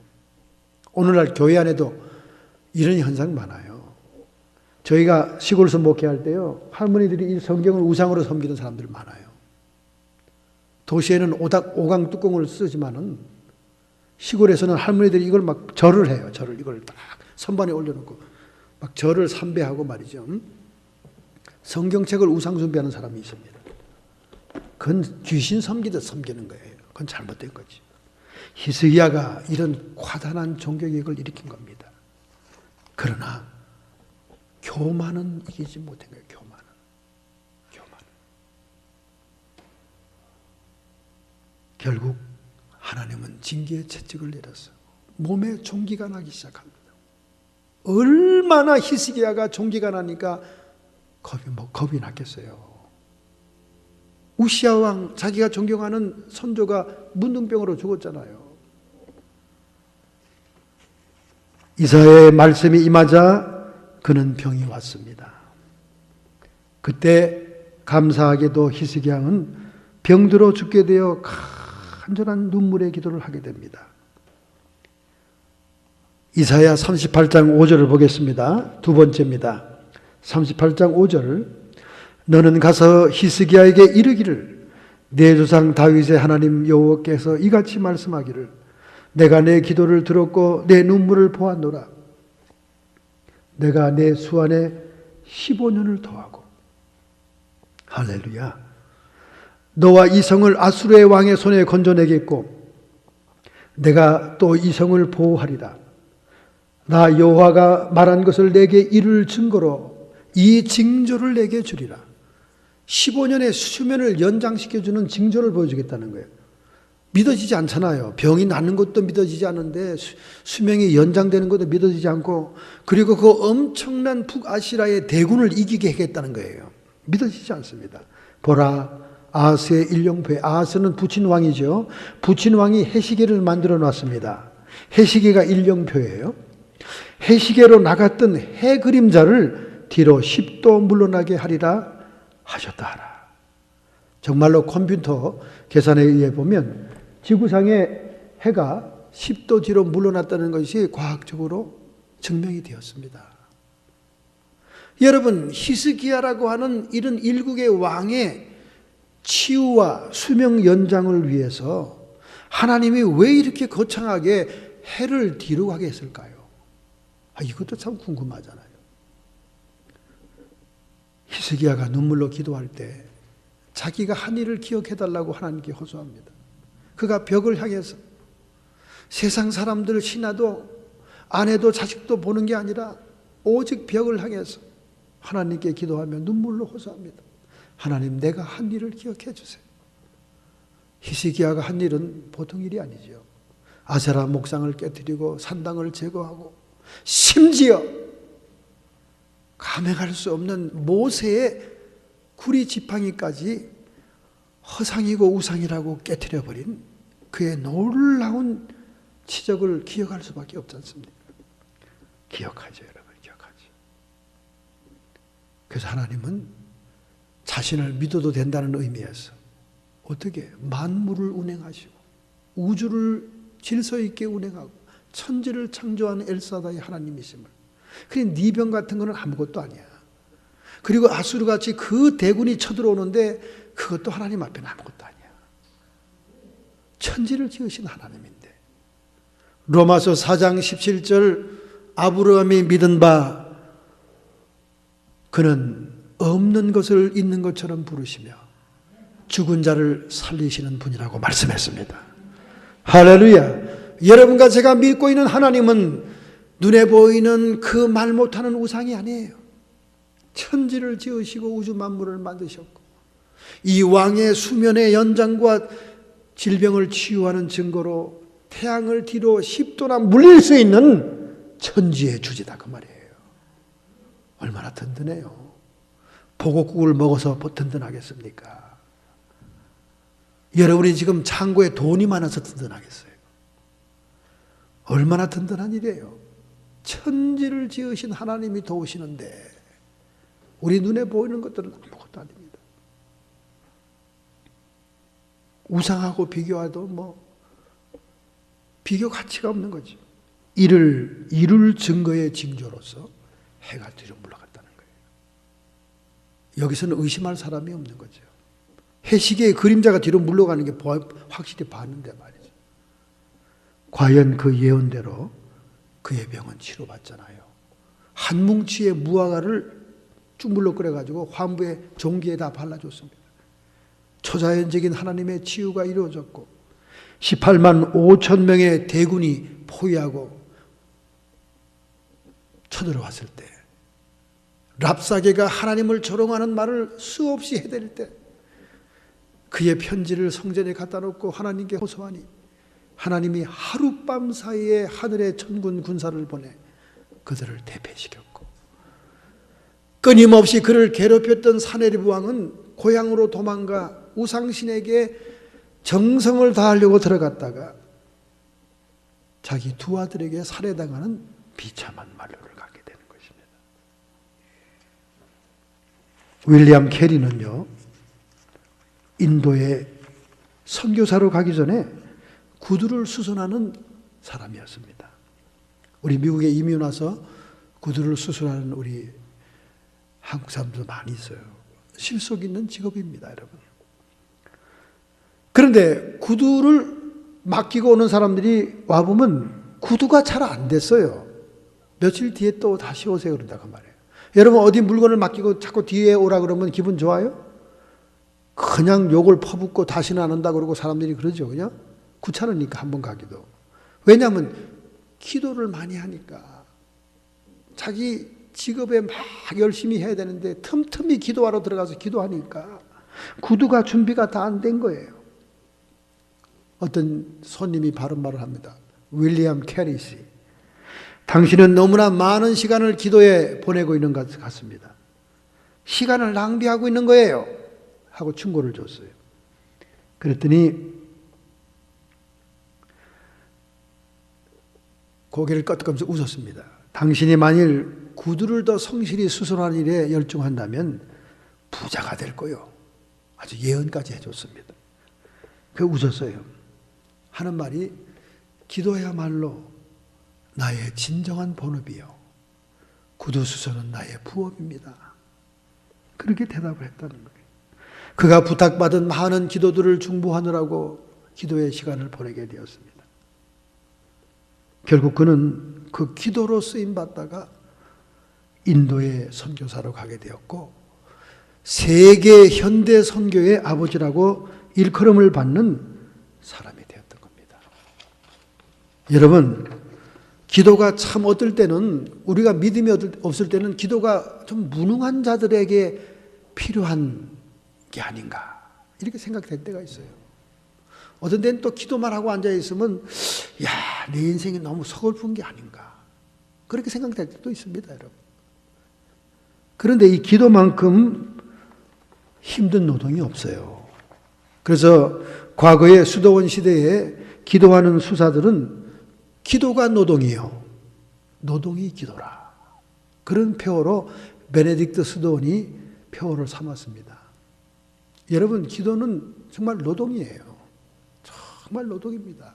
오늘날 교회 안에도 이런 현상 많아요. 저희가 시골에서 목회할 때요, 할머니들이 이 성경을 우상으로 섬기는 사람들 많아요. 도시에는 오강 뚜껑을 쓰지만은 시골에서는 할머니들이 이걸 막 절을 해요. 절을 이걸 딱 선반에 올려놓고 막 절을 삼배하고 말이죠. 성경책을 우상 숭배하는 사람이 있습니다. 그건 귀신 섬기듯 섬기는 거예요. 그건 잘못된 거지. 히스기야가 이런 과단한 종교개혁을 일으킨 겁니다. 그러나 교만은 이기지 못한 거예요. 교만은. 결국 하나님은 징계의 채찍을 내렸어. 몸에 종기가 나기 시작합니다. 얼마나 히스기야가 종기가 나니까 겁이 났겠어요. 우시야 왕, 자기가 존경하는 선조가 문둥병으로 죽었잖아요. 이사야의 말씀이 임하자 그는 병이 왔습니다. 그때 감사하게도 히스기야는 병들어 죽게 되어 간절한 눈물의 기도를 하게 됩니다. 이사야 38장 5절을 보겠습니다. 두 번째입니다. 38장 5절. 너는 가서 히스기야에게 이르기를 내 조상 다윗의 하나님 여호와께서 이같이 말씀하기를 내가 내 기도를 들었고 내 눈물을 보았노라. 내가 내 수 안에 15년을 더하고. 할렐루야. 너와 이 성을 아수르의 왕의 손에 건져내겠고 내가 또 이 성을 보호하리라. 나 여호와가 말한 것을 내게 이룰 증거로 이 징조를 내게 주리라. 15년의 수면을 연장시켜주는 징조를 보여주겠다는 거예요. 믿어지지 않잖아요. 병이 낫는 것도 믿어지지 않은데 수명이 연장되는 것도 믿어지지 않고, 그리고 그 엄청난 북아시라의 대군을 이기게 하겠다는 거예요. 믿어지지 않습니다. 보라, 아하스의 일령표에, 아하스는 부친 왕이죠. 부친 왕이 해시계를 만들어 놨습니다. 해시계가 일령표예요. 해시계로 나갔던 해 그림자를 뒤로 10도 물러나게 하리라 하셨다 하라. 정말로 컴퓨터 계산에 의해 보면 지구상의 해가 10도 뒤로 물러났다는 것이 과학적으로 증명이 되었습니다. 여러분, 히스기야라고 하는 이런 일국의 왕의 치유와 수명 연장을 위해서 하나님이 왜 이렇게 거창하게 해를 뒤로 가게 했을까요? 이것도 참 궁금하잖아요. 히스기야가 눈물로 기도할 때 자기가 한 일을 기억해달라고 하나님께 호소합니다. 그가 벽을 향해서 세상 사람들 신하도 아내도 자식도 보는 게 아니라 오직 벽을 향해서 하나님께 기도하며 눈물로 호소합니다. 하나님, 내가 한 일을 기억해 주세요. 히스기야가 한 일은 보통 일이 아니죠. 아세라 목상을 깨뜨리고 산당을 제거하고 심지어 감행할 수 없는 모세의 구리 지팡이까지 허상이고 우상이라고 깨뜨려버린 그의 놀라운 치적을 기억할 수밖에 없지 않습니까? 기억하죠, 여러분, 기억하죠. 그래서 하나님은 자신을 믿어도 된다는 의미에서 어떻게 만물을 운행하시고 우주를 질서 있게 운행하고 천지를 창조하는 엘사다의 하나님이심을, 그래 네 병 같은 거는 아무것도 아니야. 그리고 아수르같이 그 대군이 쳐들어오는데 그것도 하나님 앞에는 아무것도 아니야. 천지를 지으신 하나님인데. 로마서 4장 17절, 아브라함이 믿은 바 그는 없는 것을 있는 것처럼 부르시며 죽은 자를 살리시는 분이라고 말씀했습니다. 할렐루야. 여러분과 제가 믿고 있는 하나님은 눈에 보이는 그 말 못하는 우상이 아니에요. 천지를 지으시고 우주 만물을 만드셨고 이 왕의 수면의 연장과 질병을 치유하는 증거로 태양을 뒤로 10도나 물릴 수 있는 천지의 주지다, 그 말이에요. 얼마나 든든해요. 보곡국을 먹어서 든든하겠습니까? 여러분이 지금 창고에 돈이 많아서 든든하겠어요? 얼마나 든든한 일이에요. 천지를 지으신 하나님이 도우시는데 우리 눈에 보이는 것들은 아무것도 아닙니다. 우상하고 비교해도 비교 가치가 없는 거죠. 이를 이룰 증거의 징조로서 해가 뒤로 물러갔다는 거예요. 여기서는 의심할 사람이 없는 거죠. 해시계의 그림자가 뒤로 물러가는 게 확실히 봤는데 말이죠. 과연 그 예언대로 그의 병은 치료받잖아요. 한 뭉치의 무화과를 쭈물러 끓여가지고 환부의 종기에다 발라줬습니다. 초자연적인 하나님의 치유가 이루어졌고 18만 5천 명의 대군이 포위하고 쳐들어왔을 때, 랍사게가 하나님을 조롱하는 말을 수없이 해댈 때 그의 편지를 성전에 갖다 놓고 하나님께 호소하니 하나님이 하룻밤 사이에 하늘의 천군 군사를 보내 그들을 대패시켰고, 끊임없이 그를 괴롭혔던 사네립 왕은 고향으로 도망가 우상신에게 정성을 다하려고 들어갔다가 자기 두 아들에게 살해당하는 비참한 말로를 가게 되는 것입니다. 윌리엄 캐리는요, 인도에 선교사로 가기 전에 구두를 수선하는 사람이었습니다. 우리 미국에 이민 와서 구두를 수술하는 우리 한국 사람들 많이 있어요. 실속 있는 직업입니다, 여러분. 그런데 구두를 맡기고 오는 사람들이 와보면 구두가 잘 안 됐어요. 며칠 뒤에 또 다시 오세요 그런다고 말이에요. 여러분 어디 물건을 맡기고 자꾸 뒤에 오라 그러면 기분 좋아요? 그냥 욕을 퍼붓고 다시는 안 한다 그러고 사람들이 그러죠. 그냥 귀찮으니까 한번 가기도. 왜냐하면 기도를 많이 하니까. 자기 직업에 막 열심히 해야 되는데 틈틈이 기도하러 들어가서 기도하니까 구두가 준비가 다 안 된 거예요. 어떤 손님이 바른 말을 합니다. 윌리엄 캐리 씨. 당신은 너무나 많은 시간을 기도에 보내고 있는 것 같습니다. 시간을 낭비하고 있는 거예요. 하고 충고를 줬어요. 그랬더니 고개를 끄덕하면서 웃었습니다. 당신이 만일 구두를 더 성실히 수술하는 일에 열중한다면 부자가 될 거요. 아주 예언까지 해줬습니다. 그 웃었어요. 하는 말이 기도야말로 나의 진정한 본업이요. 구두 수술은 나의 부업입니다. 그렇게 대답을 했다는 거예요. 그가 부탁받은 많은 기도들을 중보하느라고 기도의 시간을 보내게 되었습니다. 결국 그는 그 기도로 쓰임받다가 인도의 선교사로 가게 되었고 세계 현대 선교의 아버지라고 일컬음을 받는 사람이 되었던 겁니다. 여러분, 기도가 참 어떨 때는 우리가 믿음이 없을 때는 기도가 좀 무능한 자들에게 필요한 게 아닌가 이렇게 생각될 때가 있어요. 어떤 때는 또 기도만 하고 앉아있으면 야, 내 인생이 너무 서글픈 게 아닌가 그렇게 생각될 때도 있습니다, 여러분. 그런데 이 기도만큼 힘든 노동이 없어요. 그래서 과거의 수도원 시대에 기도하는 수사들은 기도가 노동이요, 노동이 기도라. 그런 표어로 베네딕트 수도원이 표어를 삼았습니다. 여러분, 기도는 정말 노동이에요. 정말 노동입니다.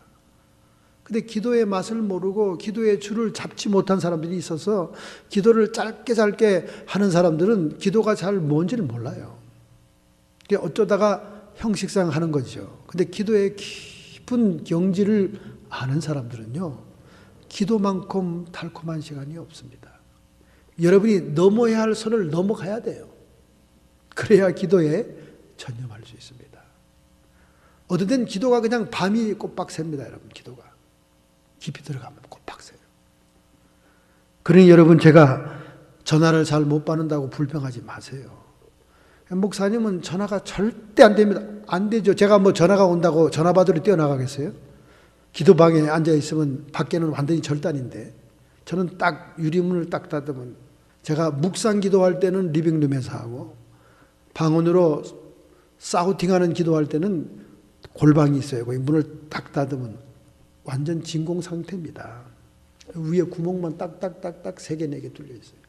근데 기도의 맛을 모르고 기도의 줄을 잡지 못한 사람들이 있어서 기도를 짧게 하는 사람들은 기도가 잘 뭔지를 몰라요. 어쩌다가 형식상 하는 거죠. 근데 기도의 깊은 경지를 아는 사람들은요, 기도만큼 달콤한 시간이 없습니다. 여러분이 넘어야 할 선을 넘어가야 돼요. 그래야 기도에 전념할 수 있습니다. 어떤 때는 기도가 그냥 밤이 꼬박 셉니다, 여러분. 기도가 깊이 들어가면 꼬박 새요. 그러니 여러분, 제가 전화를 잘 못 받는다고 불평하지 마세요. 목사님은 전화가 절대 안 됩니다. 안 되죠. 제가 뭐 전화가 온다고 전화 받으러 뛰어나가겠어요? 기도방에 앉아 있으면 밖에는 완전히 절단인데, 저는 딱 유리문을 딱 닫으면, 제가 묵상 기도할 때는 리빙룸에서 하고 방언으로 사우팅하는 기도할 때는 골방이 있어요. 거기 문을 딱 닫으면 완전 진공 상태입니다. 위에 구멍만 딱딱딱딱 3개, 4개 뚫려 있어요.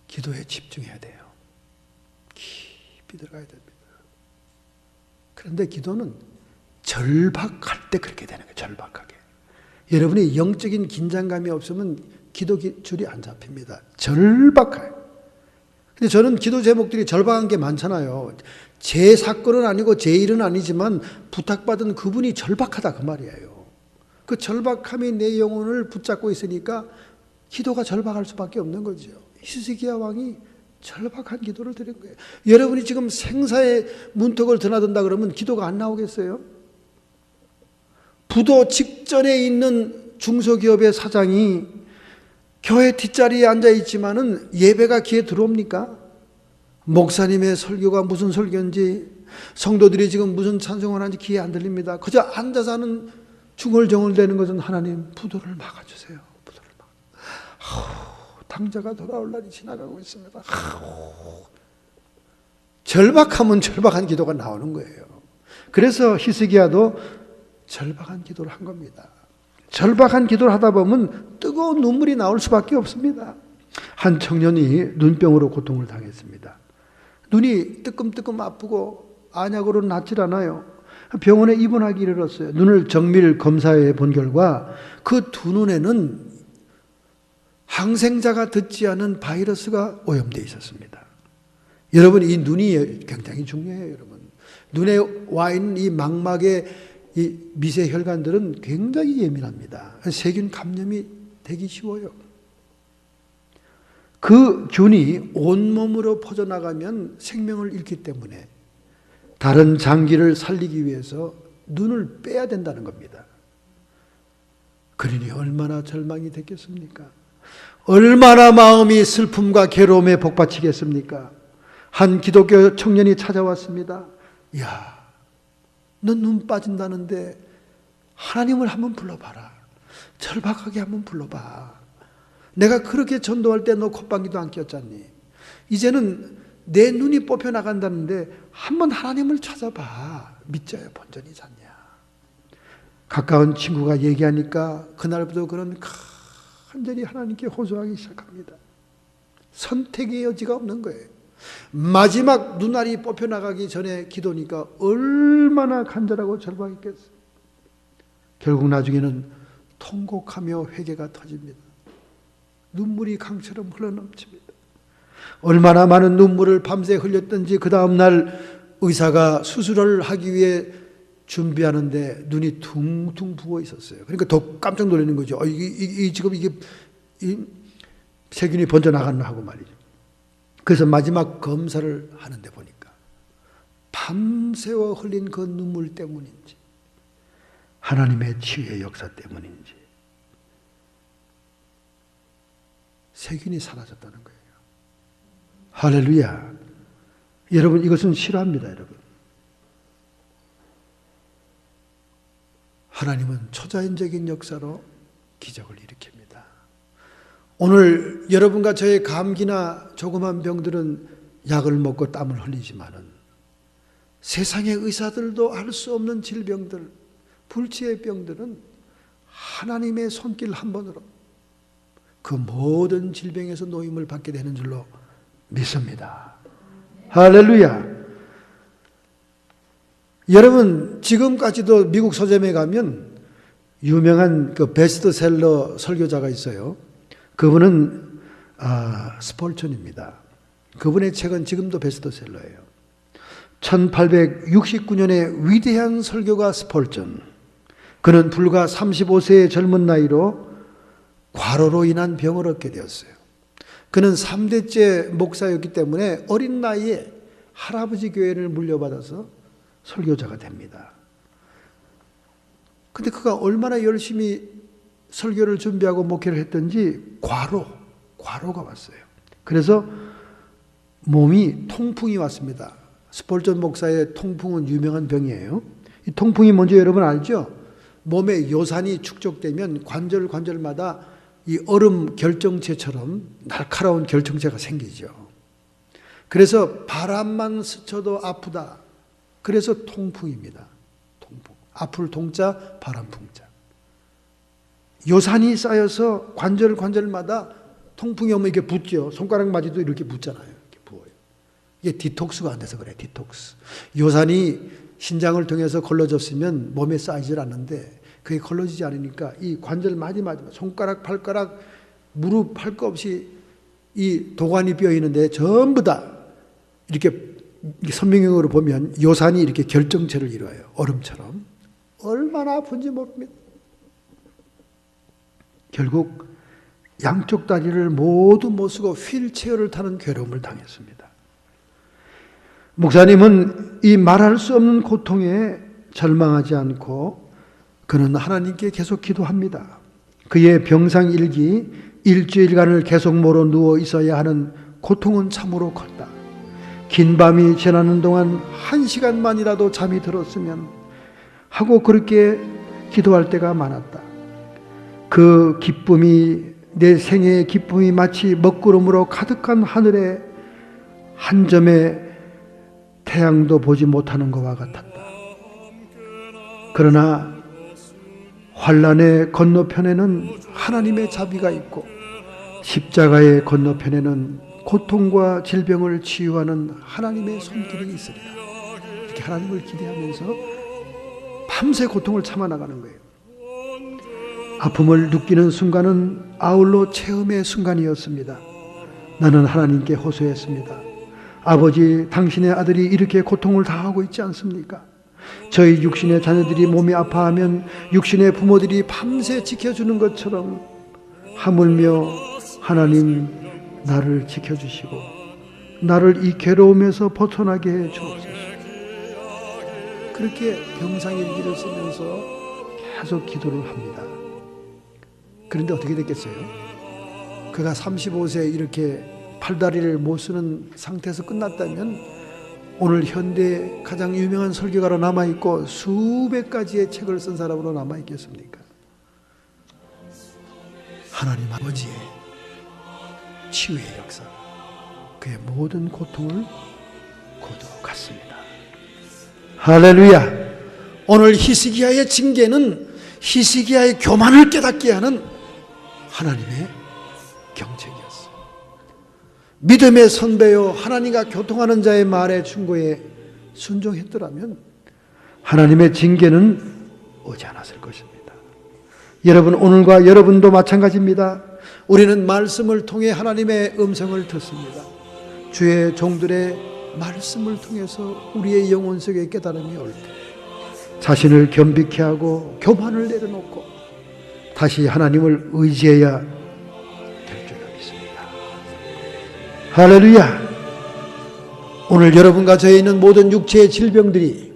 기도에 집중해야 돼요. 깊이 들어가야 됩니다. 그런데 기도는 절박할 때 그렇게 되는 거예요. 절박하게. 여러분이 영적인 긴장감이 없으면 기도 줄이 안 잡힙니다. 절박해요. 근데 저는 기도 제목들이 절박한 게 많잖아요. 제 사건은 아니고 제 일은 아니지만 부탁받은 그분이 절박하다 그 말이에요. 그 절박함이 내 영혼을 붙잡고 있으니까 기도가 절박할 수밖에 없는 거죠. 히스기야 왕이 절박한 기도를 드린 거예요. 여러분이 지금 생사의 문턱을 드나든다 그러면 기도가 안 나오겠어요? 부도 직전에 있는 중소기업의 사장이 교회 뒷자리에 앉아 있지만은 예배가 귀에 들어옵니까? 목사님의 설교가 무슨 설교인지, 성도들이 지금 무슨 찬송을 하는지 귀에 안 들립니다. 그저 앉아서 하는 중얼정얼대는 것은 하나님 부도를 막아주세요. 부도를 당자가 돌아올 날이 지나가고 있습니다. 절박하면 절박한 기도가 나오는 거예요. 그래서 히스기야도 절박한 기도를 한 겁니다. 절박한 기도를 하다 보면 뜨거운 눈물이 나올 수밖에 없습니다. 한 청년이 눈병으로 고통을 당했습니다. 눈이 뜨끔뜨끔 아프고 안약으로 낫질 않아요. 병원에 입원하기 이르렀어요. 눈을 정밀 검사해 본 결과 그 두 눈에는 항생자가 듣지 않은 바이러스가 오염되어 있었습니다. 여러분, 이 눈이 굉장히 중요해요. 여러분, 눈에 와 있는 이 망막의 이 미세 혈관들은 굉장히 예민합니다. 세균 감염이 되기 쉬워요. 그 균이 온몸으로 퍼져나가면 생명을 잃기 때문에 다른 장기를 살리기 위해서 눈을 빼야 된다는 겁니다. 그러니 얼마나 절망이 됐겠습니까? 얼마나 마음이 슬픔과 괴로움에 복받치겠습니까? 한 기독교 청년이 찾아왔습니다. 야, 너 눈 빠진다는데 하나님을 한번 불러봐라. 절박하게 한번 불러봐. 내가 그렇게 전도할 때 너 콧방귀도 안 꼈잖니. 이제는 내 눈이 뽑혀 나간다는데 한번 하나님을 찾아봐. 믿자야 본전이 잖냐. 가까운 친구가 얘기하니까 그날부터 그는 간절히 하나님께 호소하기 시작합니다. 선택의 여지가 없는 거예요. 마지막 눈알이 뽑혀 나가기 전에 기도니까 얼마나 간절하고 절박했겠어요. 결국 나중에는 통곡하며 회개가 터집니다. 눈물이 강처럼 흘러넘칩니다. 얼마나 많은 눈물을 밤새 흘렸던지 그 다음날 의사가 수술을 하기 위해 준비하는데 눈이 퉁퉁 부어 있었어요. 그러니까 더 깜짝 놀라는 거죠. 지금 이게 세균이 번져나갔나 하고 말이죠. 그래서 마지막 검사를 하는데 보니까 밤새워 흘린 그 눈물 때문인지 하나님의 치유의 역사 때문인지 세균이 사라졌다는 거예요. 할렐루야. 여러분, 이것은 실화입니다. 여러분, 하나님은 초자연적인 역사로 기적을 일으킵니다. 오늘 여러분과 저의 감기나 조그만 병들은 약을 먹고 땀을 흘리지만은 세상의 의사들도 알 수 없는 질병들, 불치의 병들은 하나님의 손길 한 번으로 그 모든 질병에서 노임을 받게 되는 줄로 믿습니다. 할렐루야. 여러분, 지금까지도 미국 서점에 가면 유명한 그 베스트셀러 설교자가 있어요. 그분은 스폴천입니다. 그분의 책은 지금도 베스트셀러예요. 1869년에 위대한 설교가 스폴천. 그는 불과 35세의 젊은 나이로 과로로 인한 병을 얻게 되었어요. 그는 3대째 목사였기 때문에 어린 나이에 할아버지 교회를 물려받아서 설교자가 됩니다. 근데 그가 얼마나 열심히 설교를 준비하고 목회를 했던지 과로가 왔어요. 그래서 몸이 통풍이 왔습니다. 스폴전 목사의 통풍은 유명한 병이에요. 이 통풍이 뭔지 여러분 알죠? 몸에 요산이 축적되면 관절마다 이 얼음 결정체처럼 날카로운 결정체가 생기죠. 그래서 바람만 스쳐도 아프다. 그래서 통풍입니다. 통풍. 아플 통자, 바람 풍자. 요산이 쌓여서 관절마다 통풍이 오면 이렇게 붓죠. 손가락 마디도 이렇게 붓잖아요. 이렇게 부어요. 이게 디톡스가 안 돼서 그래. 디톡스. 요산이 신장을 통해서 걸러졌으면 몸에 쌓이질 않는데 그게 걸러지지 않으니까 이 관절 마디마다 손가락, 발가락, 무릎 할 거 없이 이 도관이 뼈 있는데 전부 다 이렇게 선명형으로 보면 요산이 이렇게 결정체를 이루어요. 얼음처럼. 얼마나 아픈지 모릅니다. 결국 양쪽 다리를 모두 못 쓰고 휠체어를 타는 괴로움을 당했습니다. 목사님은 이 말할 수 없는 고통에 절망하지 않고 그는 하나님께 계속 기도합니다. 그의 병상 일기, 일주일간을 계속 모로 누워 있어야 하는 고통은 참으로 컸다. 긴 밤이 지나는 동안 1시간만이라도 잠이 들었으면 하고 그렇게 기도할 때가 많았다. 그 기쁨이, 내 생애의 기쁨이 마치 먹구름으로 가득한 하늘에 한 점의 태양도 보지 못하는 것과 같았다. 그러나 환난의 건너편에는 하나님의 자비가 있고 십자가의 건너편에는 고통과 질병을 치유하는 하나님의 손길이 있으리라. 이렇게 하나님을 기대하면서 밤새 고통을 참아나가는 거예요. 아픔을 느끼는 순간은 아울러 체험의 순간이었습니다. 나는 하나님께 호소했습니다. 아버지, 당신의 아들이 이렇게 고통을 당하고 있지 않습니까? 저희 육신의 자녀들이 몸이 아파하면 육신의 부모들이 밤새 지켜주는 것처럼 하물며 하나님 나를 지켜주시고 나를 이 괴로움에서 벗어나게 해 주옵소서. 그렇게 병상일기를 쓰면서 계속 기도를 합니다. 그런데 어떻게 됐겠어요? 그가 35세 이렇게 팔다리를 못 쓰는 상태에서 끝났다면 오늘 현대 가장 유명한 설교가로 남아있고 수백 가지의 책을 쓴 사람으로 남아있겠습니까? 하나님 아버지의 치유의 역사, 그의 모든 고통을 거두갔습니다. 할렐루야! 오늘 히스기야의 징계는 히스기야의 교만을 깨닫게 하는 하나님의 경책이었어요. 믿음의 선배요 하나님과 교통하는 자의 말에 충고에 순종했더라면 하나님의 징계는 오지 않았을 것입니다. 여러분, 오늘과 여러분도 마찬가지입니다. 우리는 말씀을 통해 하나님의 음성을 듣습니다. 주의 종들의 말씀을 통해서 우리의 영혼 속에 깨달음이 올 때 자신을 겸비케 하고 교만을 내려놓고 다시 하나님을 의지해야 될 줄로 믿습니다. 할렐루야! 오늘 여러분과 저에 있는 모든 육체의 질병들이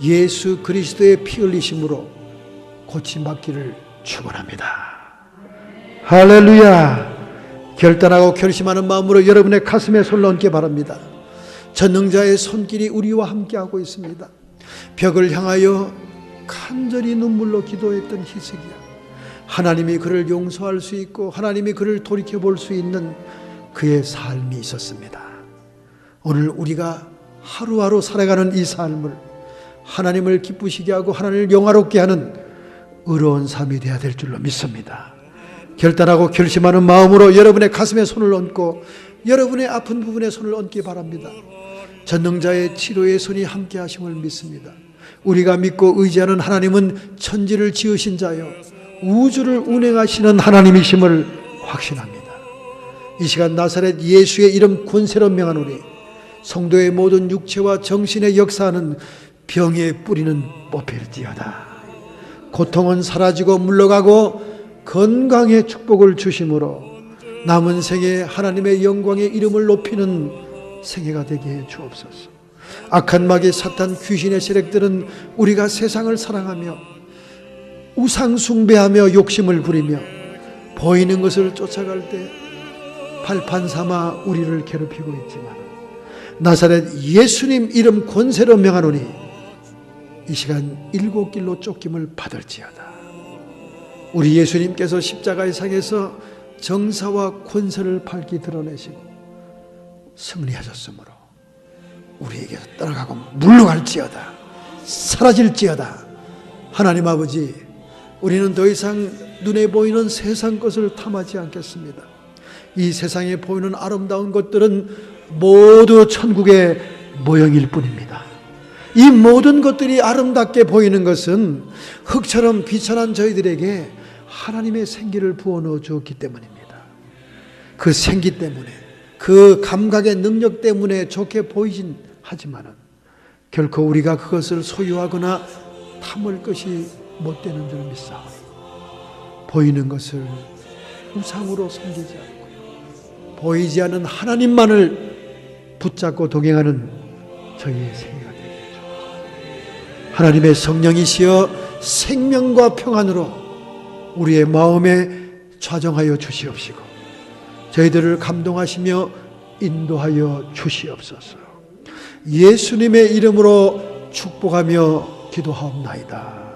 예수 그리스도의 피 흘리심으로 고침받기를 축원합니다. 할렐루야! 결단하고 결심하는 마음으로 여러분의 가슴에 손을 얹기 바랍니다. 전능자의 손길이 우리와 함께하고 있습니다. 벽을 향하여 간절히 눈물로 기도했던 히스기야, 하나님이 그를 용서할 수 있고 하나님이 그를 돌이켜볼 수 있는 그의 삶이 있었습니다. 오늘 우리가 하루하루 살아가는 이 삶을 하나님을 기쁘시게 하고 하나님을 영화롭게 하는 의로운 삶이 되어야 될 줄로 믿습니다. 결단하고 결심하는 마음으로 여러분의 가슴에 손을 얹고 여러분의 아픈 부분에 손을 얹기 바랍니다. 전능자의 치료의 손이 함께 하심을 믿습니다. 우리가 믿고 의지하는 하나님은 천지를 지으신 자요 우주를 운행하시는 하나님이심을 확신합니다. 이 시간 나사렛 예수의 이름 권세로 명하노니 성도의 모든 육체와 정신의 역사하는 병의 뿌리는 뽑힐지어다. 고통은 사라지고 물러가고 건강의 축복을 주심으로 남은 생에 하나님의 영광의 이름을 높이는 생애가 되게 해 주옵소서. 악한 마귀 사탄 귀신의 세력들은 우리가 세상을 사랑하며 우상 숭배하며 욕심을 부리며 보이는 것을 쫓아갈 때 발판 삼아 우리를 괴롭히고 있지만 나사렛 예수님 이름 권세로 명하노니 이 시간 일곱 길로 쫓김을 받을지어다. 우리 예수님께서 십자가의 상에서 정사와 권세를 밝히 드러내시고 승리하셨으므로 우리에게서 떠나가고 물러갈지어다. 사라질지어다. 하나님 아버지, 우리는 더 이상 눈에 보이는 세상 것을 탐하지 않겠습니다. 이 세상에 보이는 아름다운 것들은 모두 천국의 모형일 뿐입니다. 이 모든 것들이 아름답게 보이는 것은 흙처럼 비천한 저희들에게 하나님의 생기를 부어넣어 주었기 때문입니다. 그 생기 때문에, 그 감각의 능력 때문에 좋게 보이진 하지만은 결코 우리가 그것을 소유하거나 탐을 것이 못 되는 줄 믿사오니 보이는 것을 우상으로 섬기지 않고 보이지 않는 하나님만을 붙잡고 동행하는 저희의 생애가 되게 해주옵소서. 하나님의 성령이시여 생명과 평안으로 우리의 마음에 좌정하여 주시옵시고 저희들을 감동하시며 인도하여 주시옵소서. 예수님의 이름으로 축복하며 기도하옵나이다.